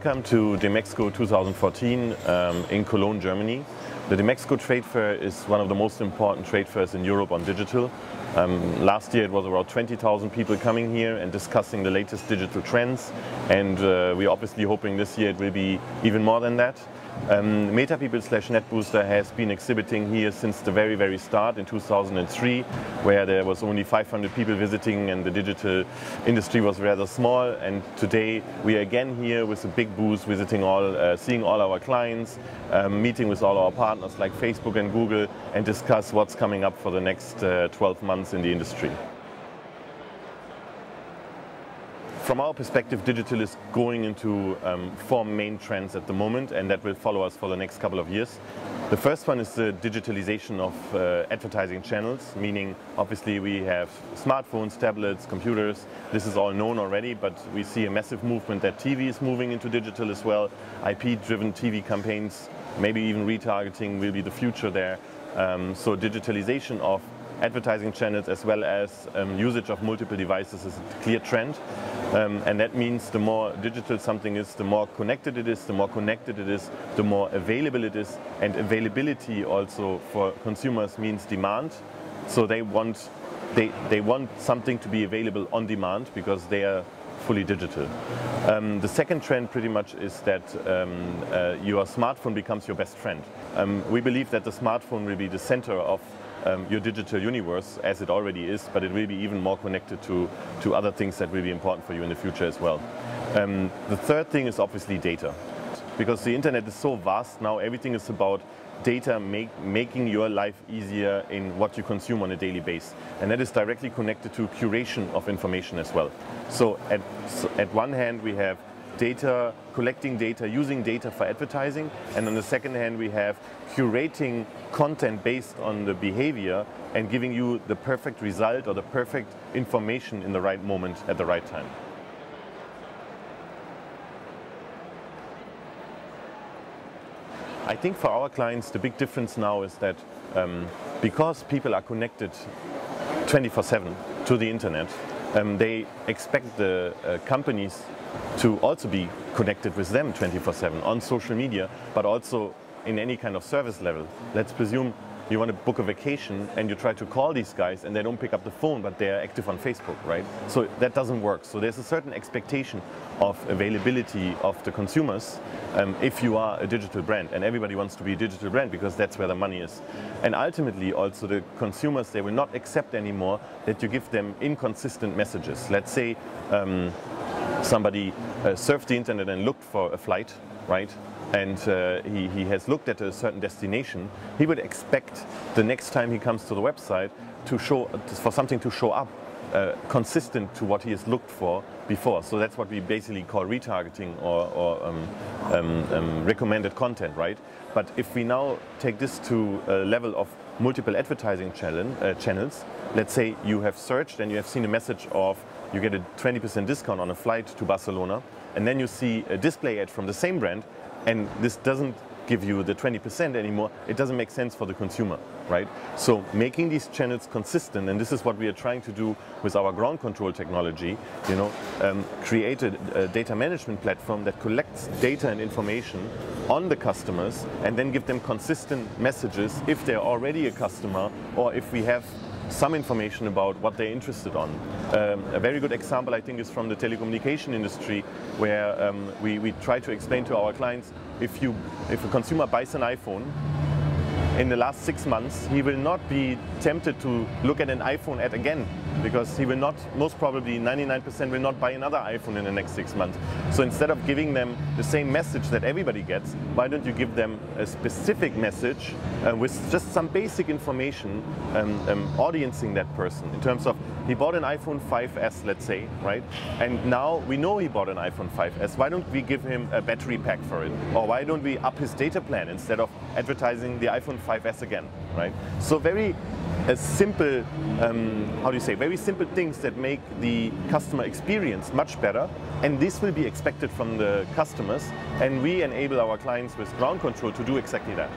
Welcome to Dmexco 2014 in Cologne, Germany. The Dmexco trade fair is one of the most important trade fairs in Europe on digital. Last year it was around 20,000 people coming here and discussing the latest digital trends, and we're obviously hoping this year it will be even more than that. MetaPeople/NetBooster has been exhibiting here since the very start in 2003, where there was only 500 people visiting and the digital industry was rather small. And today we are again here with a big booth, visiting seeing all our clients, meeting with all our partners like Facebook and Google, and discuss what's coming up for the next 12 months in the industry. From our perspective, digital is going into four main trends at the moment, and that will follow us for the next couple of years. The first one is the digitalization of advertising channels, meaning obviously we have smartphones, tablets, computers. This is all known already, but we see a massive movement that TV is moving into digital as well. IP-driven TV campaigns, maybe even retargeting will be the future there. So digitalization of advertising channels as well as usage of multiple devices is a clear trend. And that means the more digital something is, the more connected it is, the more connected it is, the more available it is. And availability also for consumers means demand. So they want something to be available on demand because they are fully digital. The second trend pretty much is that your smartphone becomes your best friend. We believe that the smartphone will be the center of your digital universe, as it already is, but it will be even more connected to other things that will be important for you in the future as well. The third thing is obviously data. Because the internet is so vast now, everything is about data making your life easier in what you consume on a daily basis. And that is directly connected to curation of information as well. So at one hand we have data, collecting data, using data for advertising, and on the second hand we have curating content based on the behavior and giving you the perfect result or the perfect information in the right moment at the right time. I think for our clients the big difference now is that because people are connected 24/7 to the internet, they expect the companies to also be connected with them 24/7 on social media, but also in any kind of service level. Let's presume you want to book a vacation and you try to call these guys and they don't pick up the phone, but they are active on Facebook, right? So that doesn't work. So there's a certain expectation of availability of the consumers if you are a digital brand, and everybody wants to be a digital brand because that's where the money is. And ultimately also the consumers, they will not accept anymore that you give them inconsistent messages. Let's say somebody surfed the internet and looked for a flight, right? And he has looked at a certain destination. He would expect the next time he comes to the website for something to show up consistent to what he has looked for before. So that's what we basically call retargeting or recommended content, right? But if we now take this to a level of multiple advertising channels, let's say you have searched and you have seen a message of you get a 20% discount on a flight to Barcelona, and then you see a display ad from the same brand, and this doesn't give you the 20% anymore, it doesn't make sense for the consumer, right? So making these channels consistent, and this is what we are trying to do with our ground control technology, create a data management platform that collects data and information on the customers and then give them consistent messages if they're already a customer or if we have some information about what they're interested on. A very good example, I think, is from the telecommunication industry, where we try to explain to our clients, if a consumer buys an iPhone, in the last 6 months, he will not be tempted to look at an iPhone ad again, because he will not, most probably 99% will not buy another iPhone in the next 6 months. So instead of giving them the same message that everybody gets, why don't you give them a specific message with just some basic information, audiencing that person in terms of he bought an iPhone 5S, let's say, right? And now we know he bought an iPhone 5S. Why don't we give him a battery pack for it? Or why don't we up his data plan instead of advertising the iPhone 5S again, right? So very simple, very simple things that make the customer experience much better, and this will be expected from the customers, and we enable our clients with ground control to do exactly that.